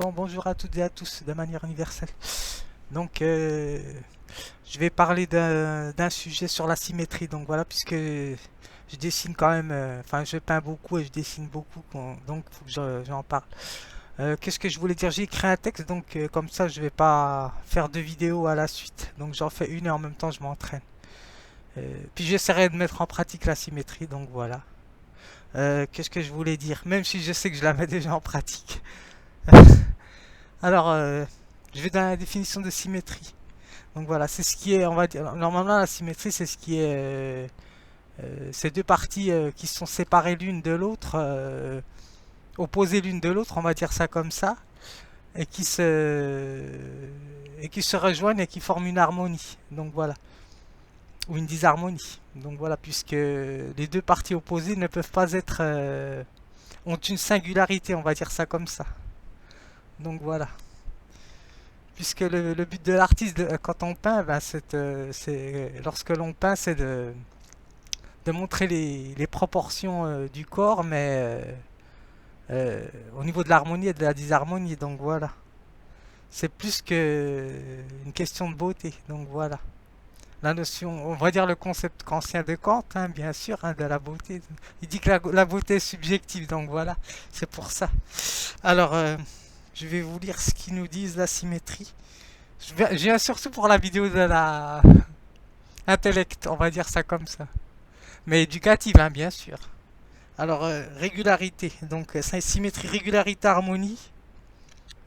Bon, bonjour à toutes et à tous de manière universelle. Donc, je vais parler d'un sujet sur la symétrie. Donc voilà, puisque je dessine quand même, enfin, je peins beaucoup et je dessine beaucoup, donc faut que j'en parle. Qu'est-ce que je voulais dire? J'ai écrit un texte, donc comme ça, je vais pas faire deux vidéos à la suite. Donc j'en fais une et en même temps, je m'entraîne. Puis j'essaierai de mettre en pratique la symétrie. Donc voilà. Qu'est-ce que je voulais dire? Même si je sais que je la mets déjà en pratique. Alors, je vais dans la définition de symétrie. Donc voilà, c'est ce qui est, on va dire, normalement la symétrie, c'est ce qui est, ces deux parties qui sont séparées l'une de l'autre, opposées l'une de l'autre, on va dire ça comme ça, et qui se rejoignent et qui forment une harmonie. Donc voilà, ou une disharmonie. Donc voilà, puisque les deux parties opposées ne peuvent pas être, ont une singularité, on va dire ça comme ça. Donc voilà. Puisque le but de l'artiste quand on peint, ben, lorsque l'on peint, c'est de montrer les proportions du corps, mais au niveau de l'harmonie et de la disharmonie. Donc voilà, c'est plus que une question de beauté. Donc voilà, la notion, on va dire le concept kantien de Kant, hein, bien sûr, hein, de la beauté. Il dit que la beauté est subjective. Donc voilà, c'est pour ça. Alors, je vais vous lire ce qu'ils nous disent la symétrie. Je viens surtout pour la vidéo de la intellect, on va dire ça comme ça. Mais éducative, hein, bien sûr. Alors, régularité. Donc, symétrie, régularité, harmonie.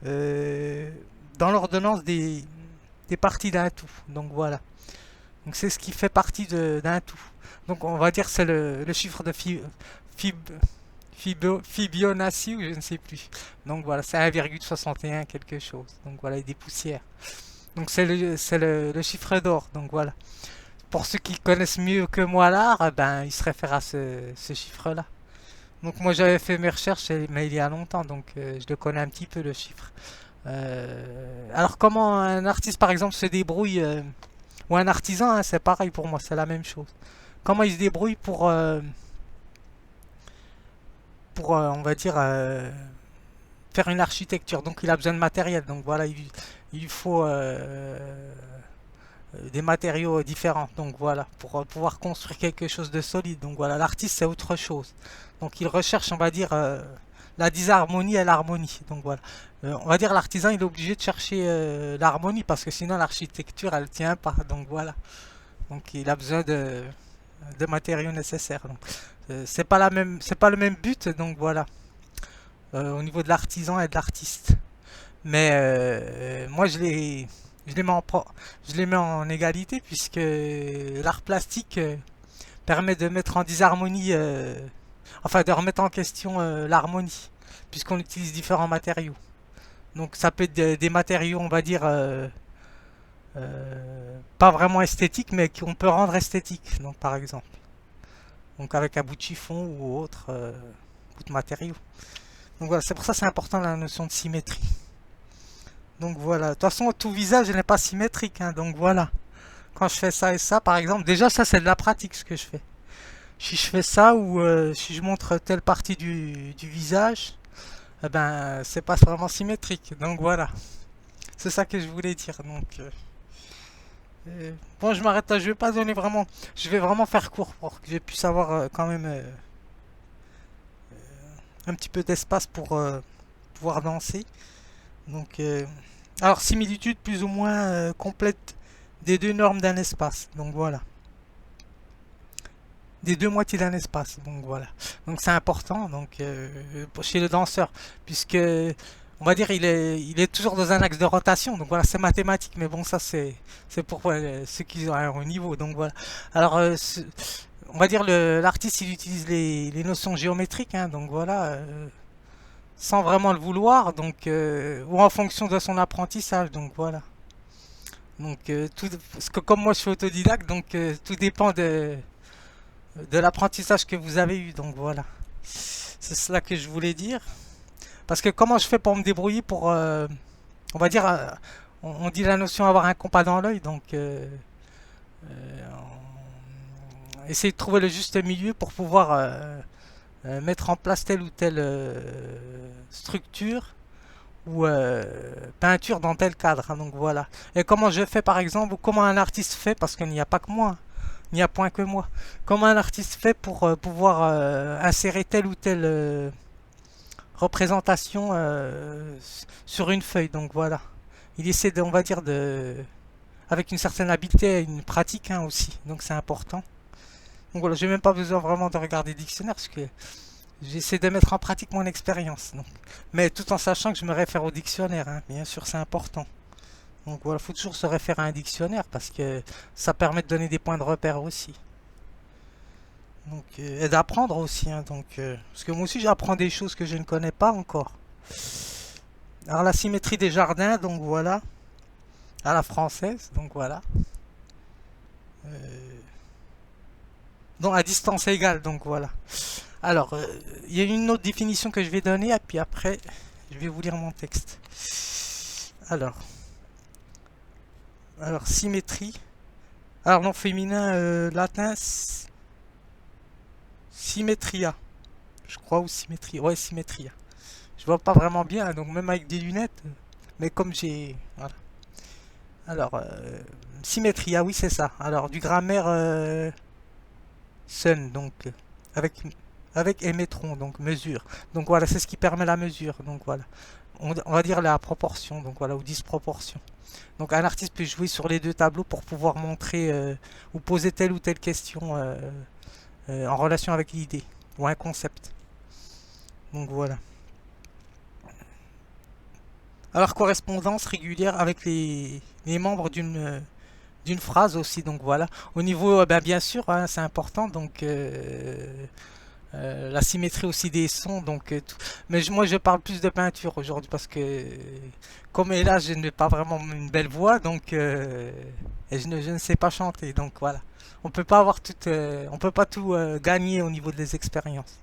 euh, dans l'ordonnance des parties d'un tout. Donc, voilà. Donc, c'est ce qui fait partie d'un tout. Donc, on va dire c'est le chiffre de Fib, Fibonacci ou je ne sais plus. Donc, voilà, c'est 1,61 quelque chose. Donc, voilà, et des poussières. Donc, c'est le chiffre d'or. Donc, voilà. Pour ceux qui connaissent mieux que moi l'art, ben, ils se réfèrent à ce chiffre-là. Donc moi j'avais fait mes recherches, mais il y a longtemps, donc je le connais un petit peu le chiffre. Alors comment un artiste par exemple se débrouille, ou un artisan, hein, c'est pareil pour moi, c'est la même chose. Comment il se débrouille pour on va dire, faire une architecture. Donc il a besoin de matériel, donc voilà, il faut des matériaux différents. Donc voilà, pour pouvoir construire quelque chose de solide. Donc voilà, l'artiste c'est autre chose. Donc il recherche, on va dire, la disharmonie et l'harmonie. Donc voilà, on va dire l'artisan il est obligé de chercher l'harmonie parce que sinon l'architecture elle tient pas. Donc voilà, donc il a besoin de matériaux nécessaires. Donc c'est pas le même but. Donc voilà, au niveau de l'artisan et de l'artiste. Mais moi, je les mets je les mets en égalité puisque l'art plastique permet de mettre en disharmonie, enfin de remettre en question l'harmonie, puisqu'on utilise différents matériaux. Donc ça peut être des matériaux, on va dire, pas vraiment esthétiques, mais qu'on peut rendre esthétiques, donc par exemple. Donc avec un bout de chiffon ou autre bout de matériaux. Donc voilà, c'est pour ça que c'est important la notion de symétrie. Donc voilà, de toute façon tout visage n'est pas symétrique, hein, donc voilà. Quand je fais ça et ça, par exemple, déjà ça c'est de la pratique ce que je fais. Si je fais ça ou si je montre telle partie du visage, eh ben c'est pas vraiment symétrique. Donc voilà, c'est ça que je voulais dire. Donc bon, je m'arrête là. Je vais pas donner vraiment, je vais vraiment faire court pour que je puisse avoir quand même un petit peu d'espace pour pouvoir danser. Donc alors similitude plus ou moins complète des deux normes d'un espace. Donc voilà. Des deux moitiés d'un espace. Donc voilà. Donc c'est important donc chez le danseur puisque on va dire il est toujours dans un axe de rotation. Donc voilà, c'est mathématique mais bon ça c'est pour ceux qui ont un haut niveau. Donc voilà. Alors on va dire l'artiste il utilise les notions géométriques hein, donc voilà sans vraiment le vouloir donc ou en fonction de son apprentissage. Donc voilà. Donc parce que comme moi je suis autodidacte donc tout dépend de l'apprentissage que vous avez eu. Donc voilà, c'est cela que je voulais dire. Parce que comment je fais pour me débrouiller pour, on va dire, on dit la notion avoir un compas dans l'œil, donc essayer de trouver le juste milieu pour pouvoir mettre en place telle ou telle structure ou peinture dans tel cadre, hein, donc voilà. Et comment je fais par exemple, ou comment un artiste fait, parce qu'il n'y a pas que moi, hein, il n'y a point que moi. Comment un artiste fait pour pouvoir insérer telle ou telle représentation sur une feuille, donc voilà. Il essaie de, on va dire, avec une certaine habileté et une pratique hein, aussi, donc c'est important. Donc voilà, j'ai même pas besoin vraiment de regarder le dictionnaire parce que j'essaie de mettre en pratique mon expérience. Donc. Mais tout en sachant que je me réfère au dictionnaire, hein, bien sûr c'est important. Donc voilà, il faut toujours se référer à un dictionnaire parce que ça permet de donner des points de repère aussi. Donc, et d'apprendre aussi, hein, donc, parce que moi aussi j'apprends des choses que je ne connais pas encore. Alors la symétrie des jardins, donc voilà, à la française, donc voilà. Euh, donc à distance égale, donc voilà. Alors, il y a une autre définition que je vais donner, et puis après, je vais vous lire mon texte. Alors, symétrie. Alors, nom féminin latin, symmetria. Je crois, ou symétrie. Ouais, symétria. Je vois pas vraiment bien, donc même avec des lunettes. Mais comme j'ai. Voilà. Alors, symétria, oui, c'est ça. Alors, du grammaire sun, donc, avec émétron, donc mesure. Donc voilà, c'est ce qui permet la mesure. Donc voilà, on va dire la proportion, donc voilà, ou disproportion. Donc un artiste peut jouer sur les deux tableaux pour pouvoir montrer ou poser telle ou telle question en relation avec l'idée ou un concept. Donc voilà. Alors correspondance régulière avec les membres d'une phrase aussi, donc voilà. Au niveau, ben, bien sûr, hein, c'est important, donc la symétrie aussi des sons, donc mais moi je parle plus de peinture aujourd'hui parce que comme là je n'ai pas vraiment une belle voix, donc et je ne sais pas chanter, donc voilà. On peut pas avoir tout, on peut pas tout gagner au niveau des expériences.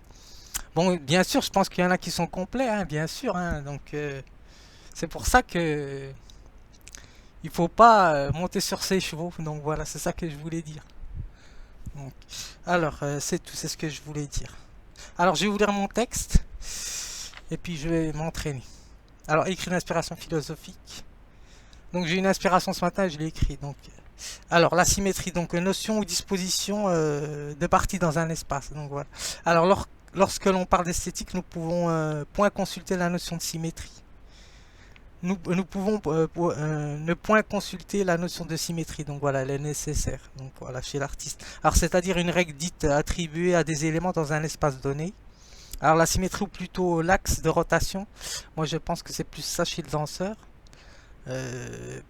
Bon, bien sûr, je pense qu'il y en a qui sont complets, hein, bien sûr, hein, donc c'est pour ça que il faut pas monter sur ses chevaux, donc voilà, c'est ça que je voulais dire. Donc, alors, c'est tout, c'est ce que je voulais dire. Alors, je vais vous lire mon texte et puis je vais m'entraîner. Alors, écrire une inspiration philosophique. Donc, j'ai une inspiration ce matin et je l'ai écrit. Donc, alors, la symétrie, donc notion ou disposition de parties dans un espace. Donc voilà. Alors, lorsque l'on parle d'esthétique, nous pouvons point consulter la notion de symétrie. Nous pouvons ne point consulter la notion de symétrie, donc voilà, elle est nécessaire, donc voilà, chez l'artiste. Alors, c'est-à-dire une règle dite attribuée à des éléments dans un espace donné. Alors, la symétrie ou plutôt l'axe de rotation, moi je pense que c'est plus ça chez le danseur,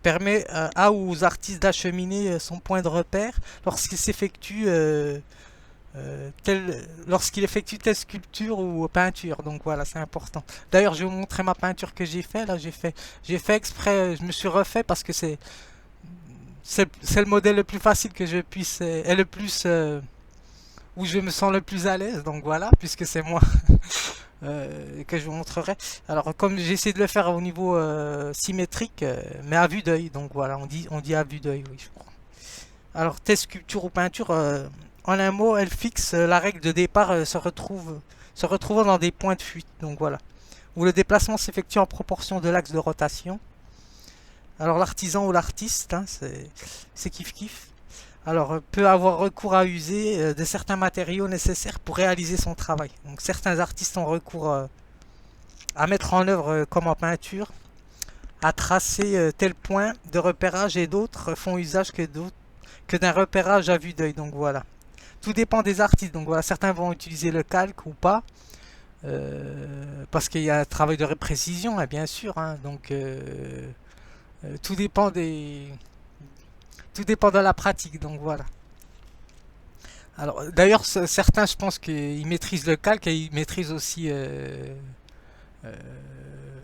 permet à ou aux artistes d'acheminer son point de repère lorsqu'il s'effectue lorsqu'il effectue telle sculpture ou peinture, donc voilà, c'est important. D'ailleurs, je vais vous montrer ma peinture que j'ai fait. Là, j'ai fait exprès, je me suis refait parce que c'est le modèle le plus facile que je puisse et le plus où je me sens le plus à l'aise. Donc voilà, puisque c'est moi que je vous montrerai. Alors, comme j'essaie de le faire au niveau symétrique, mais à vue d'œil. Donc voilà, on dit à vue d'œil, oui, je crois. Alors, telle sculpture ou peinture, en un mot, elle fixe la règle de départ se retrouvant dans des points de fuite. Donc voilà. Où le déplacement s'effectue en proportion de l'axe de rotation. Alors l'artisan ou l'artiste, hein, c'est kiff kiff. Alors peut avoir recours à user de certains matériaux nécessaires pour réaliser son travail. Donc certains artistes ont recours à mettre en œuvre comme en peinture, à tracer tel point de repérage et d'autres font usage que d'un repérage à vue d'œil. Donc voilà. Tout dépend des artistes. Donc voilà, certains vont utiliser le calque ou pas. Parce qu'il y a un travail de précision, hein, bien sûr. Hein, donc tout dépend tout dépend de la pratique. Donc voilà. Alors d'ailleurs, certains, je pense qu'ils maîtrisent le calque et ils maîtrisent aussi euh,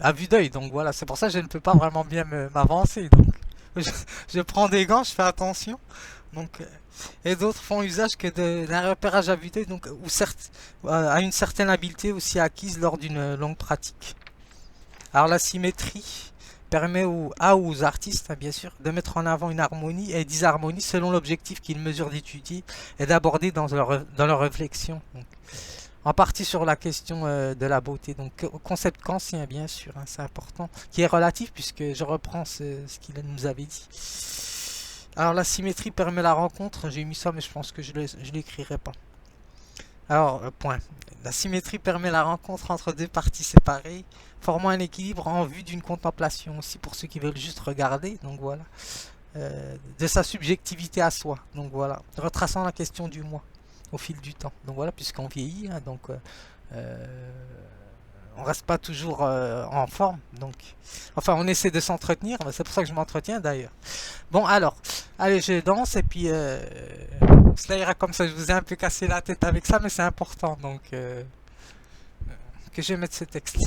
à vue d'œil. Donc voilà, c'est pour ça que je ne peux pas vraiment bien m'avancer. Donc je prends des gants, je fais attention. Donc, et d'autres font usage que d'un repérage à vue d'œil, donc ou certes, à une certaine habileté aussi acquise lors d'une longue pratique. Alors la symétrie permet aux artistes, hein, bien sûr, de mettre en avant une harmonie et disharmonie selon l'objectif qu'ils mesurent d'étudier et d'aborder dans leur réflexion. Donc, en partie sur la question de la beauté. Donc, concept kantien, bien sûr, hein, c'est important, qui est relatif puisque je reprends ce qu'il nous avait dit. Alors, la symétrie permet la rencontre. J'ai mis ça, mais je pense que je ne l'écrirai pas. Alors, point. La symétrie permet la rencontre entre deux parties séparées, formant un équilibre en vue d'une contemplation aussi pour ceux qui veulent juste regarder. Donc voilà. De sa subjectivité à soi. Donc voilà. Retraçant la question du moi au fil du temps. Donc voilà, puisqu'on vieillit, hein, donc on reste pas toujours en forme. Donc, enfin, on essaie de s'entretenir. C'est pour ça que je m'entretiens d'ailleurs. Bon, alors, allez, je danse et puis cela ira comme ça. Je vous ai un peu cassé la tête avec ça, mais c'est important. Donc, que je mette ce texte.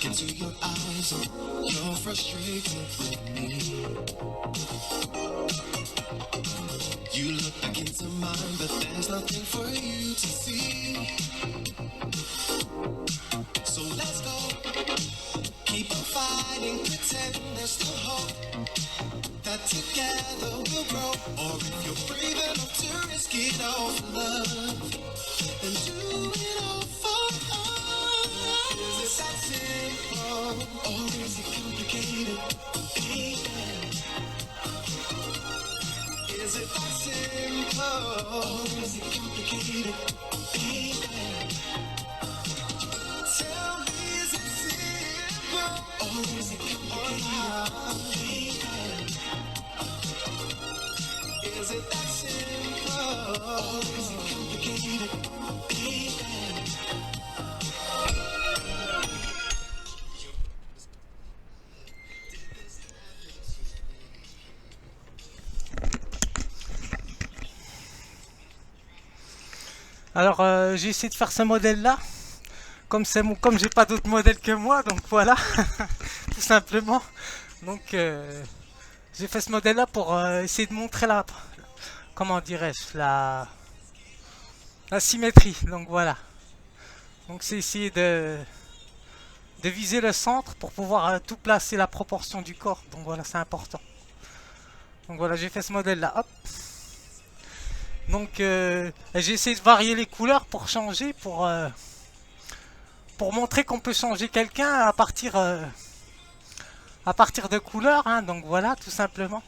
into your eyes and you're frustrated with me. You look back into mine, but there's nothing for you to see. So let's go, keep on fighting, pretend there's still hope that together we'll grow. Or if you're brave enough to risk it all for love, then do it all for us. Is it that simple, or is it complicated? Baby, is it that simple, or is it complicated? Baby, tell me, is it simple, or is it complicated? Is it that simple, or is it complicated? Alors j'ai essayé de faire ce modèle là. Comme j'ai pas d'autres modèles que moi, donc voilà, tout simplement. Donc j'ai fait ce modèle là pour essayer de montrer comment dirais-je, la symétrie. Donc voilà. Donc c'est essayer de viser le centre pour pouvoir tout placer, la proportion du corps. Donc voilà, c'est important. Donc voilà, j'ai fait ce modèle là. Hop. Donc j'ai essayé de varier les couleurs pour changer, pour montrer qu'on peut changer quelqu'un à partir de couleurs. Hein, donc voilà, tout simplement.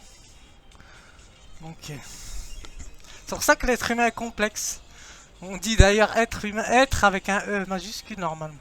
Donc c'est pour ça que l'être humain est complexe. On dit d'ailleurs être humain, être avec un E majuscule normalement.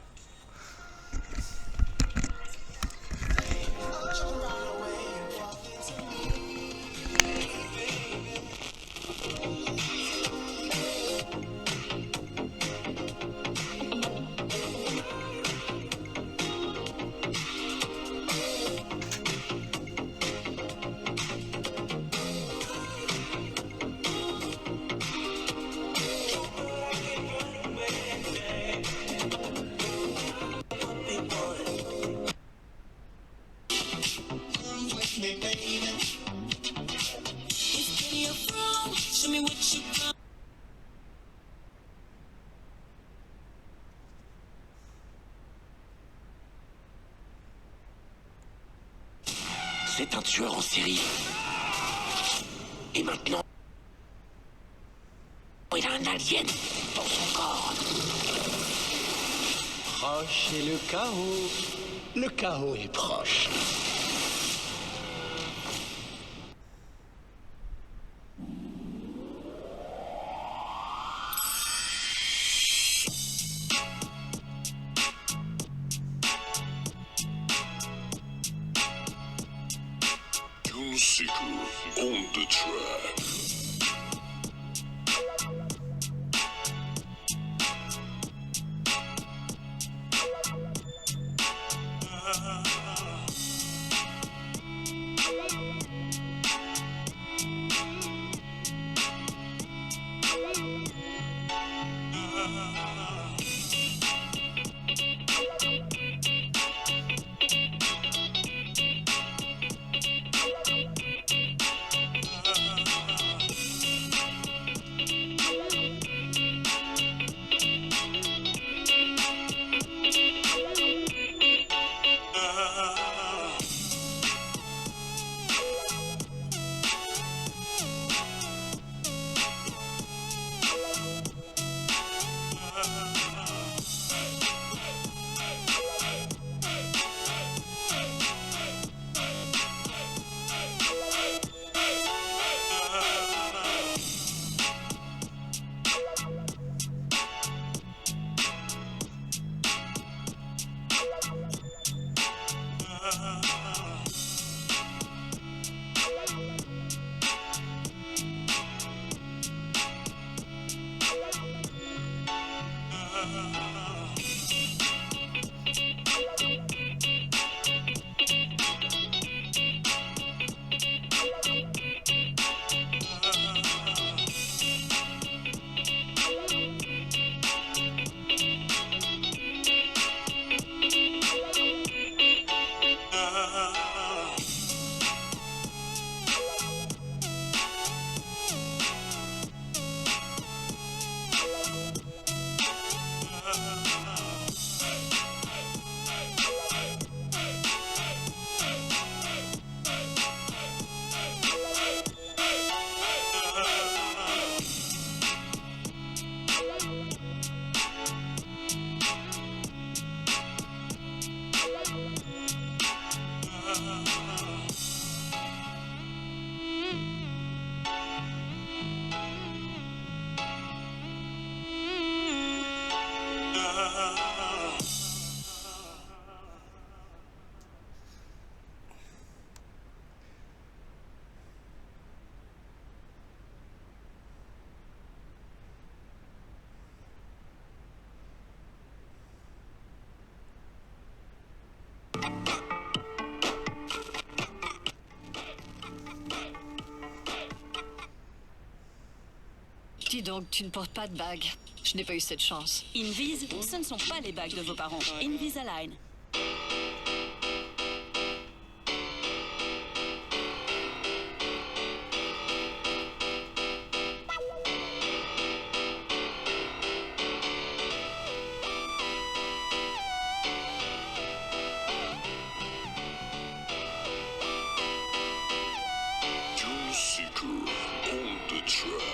C'est un tueur en série. Et maintenant, il a un alien dans son corps. Proche est le chaos. Le chaos est proche. On the track. Dis donc, tu ne portes pas de bague. Je n'ai pas eu cette chance. Invise, ce ne sont pas les bagues de vos parents. Invisalign. Doom Seeker on the track.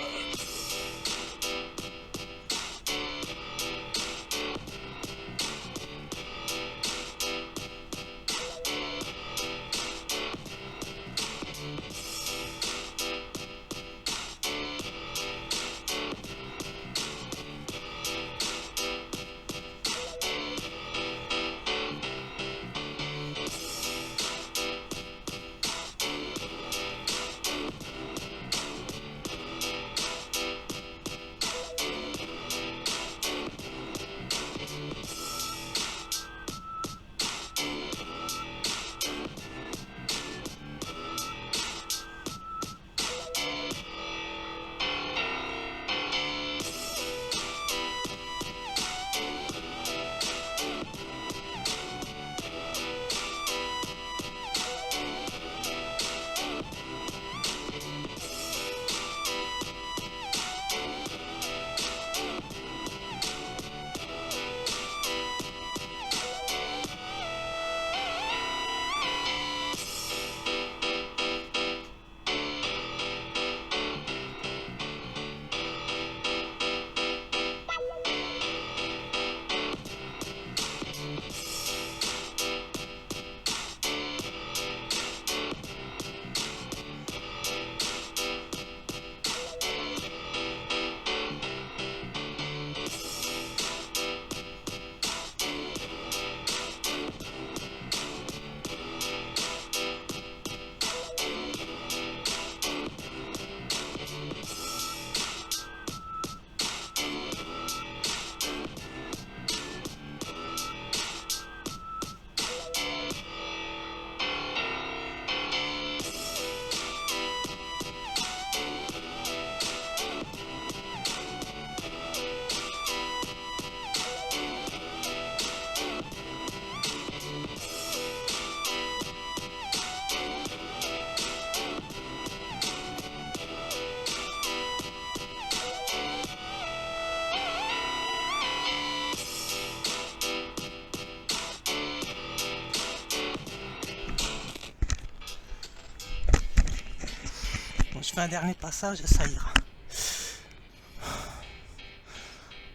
Bon, je fais un dernier passage et ça ira.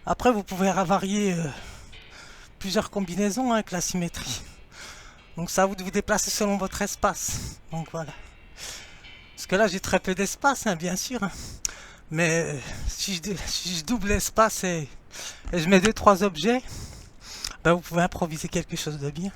Après, vous pouvez varier plusieurs combinaisons avec la symétrie. Donc ça vous de vous déplacer selon votre espace. Donc voilà. Parce que là j'ai très peu d'espace, hein, bien sûr. Hein. Mais si je double l'espace et je mets 2-3 objets, ben, vous pouvez improviser quelque chose de bien.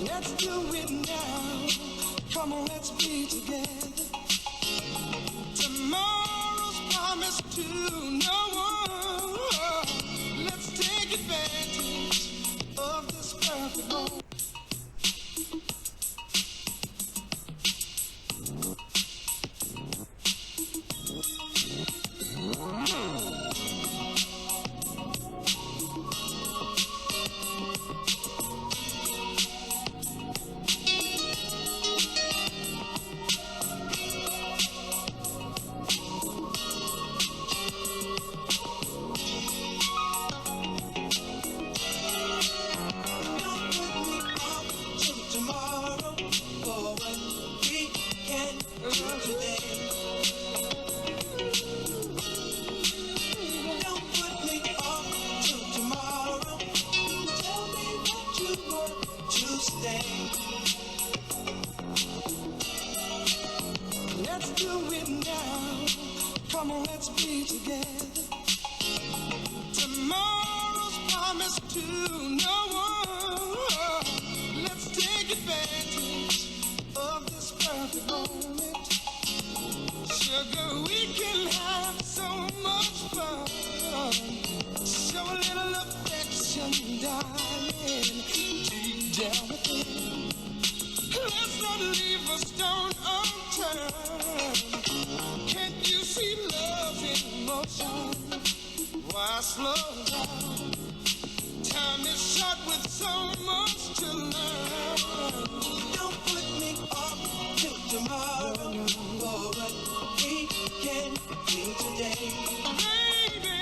Let's do it now. Come on, let's be together. Tomorrow's promised to no one. Let's take advantage of this perfect moment. today. Let's do it now. Come on, let's be together. Tomorrow's promised to no one. Let's take advantage of this perfect moment. Sugar, we can have so much fun. Show a little affection, darling, deep down within. Let's not leave a stone unturned. Can't you see love in motion? Why slow down? Time is short with so much to learn. Don't put me off till tomorrow for what we can do today. Baby,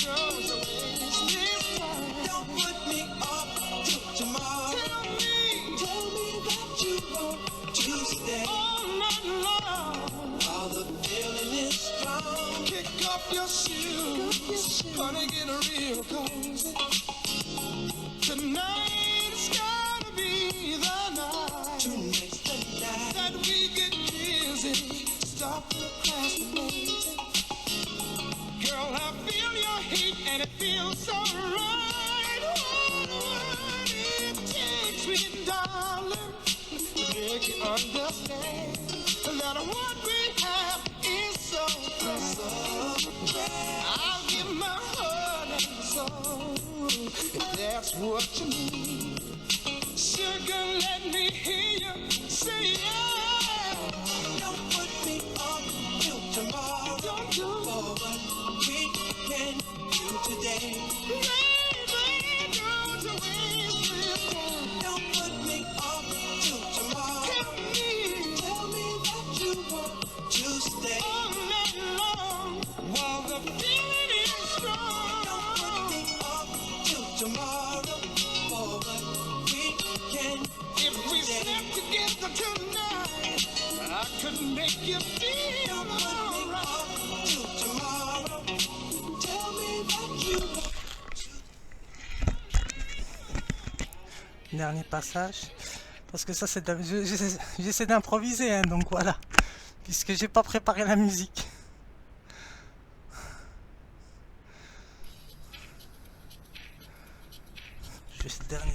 don't waste this time. Don't put me off till tomorrow. Tell me that you want to stay all night long while the feeling is strong. Kick off your shoes, honey, get real cozy. Tonight's gotta be the night. Tonight's the night that we get busy. Stop procrastinating. Girl, I feel your heat and it feels so right. What it takes me, darling, to make you understand that what we have is so precious. I'll give my heart and soul if that's what you need. Sugar, let me hear you say yeah. Don't put me on till tomorrow. Don't do for what we can do today. Baby, don't waste this time. Don't put me off till tomorrow. Tell me that you want to stay all night long while the feeling is strong. Don't put me off till tomorrow for what we can do. If we slept together tonight, I could make you feel alright. Till tomorrow, tell me that you want. Dernier passage. Parce que ça, c'est j'essaie d'improviser, hein, donc voilà. Puisque j'ai pas préparé la musique. Juste le dernier.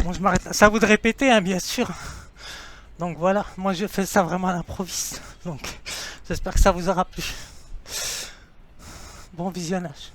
Bon, je m'arrête là. Ça vous de répéter, hein, bien sûr. Donc voilà, moi je fais ça vraiment à l'improviste. Donc j'espère que ça vous aura plu. Bon visionnage.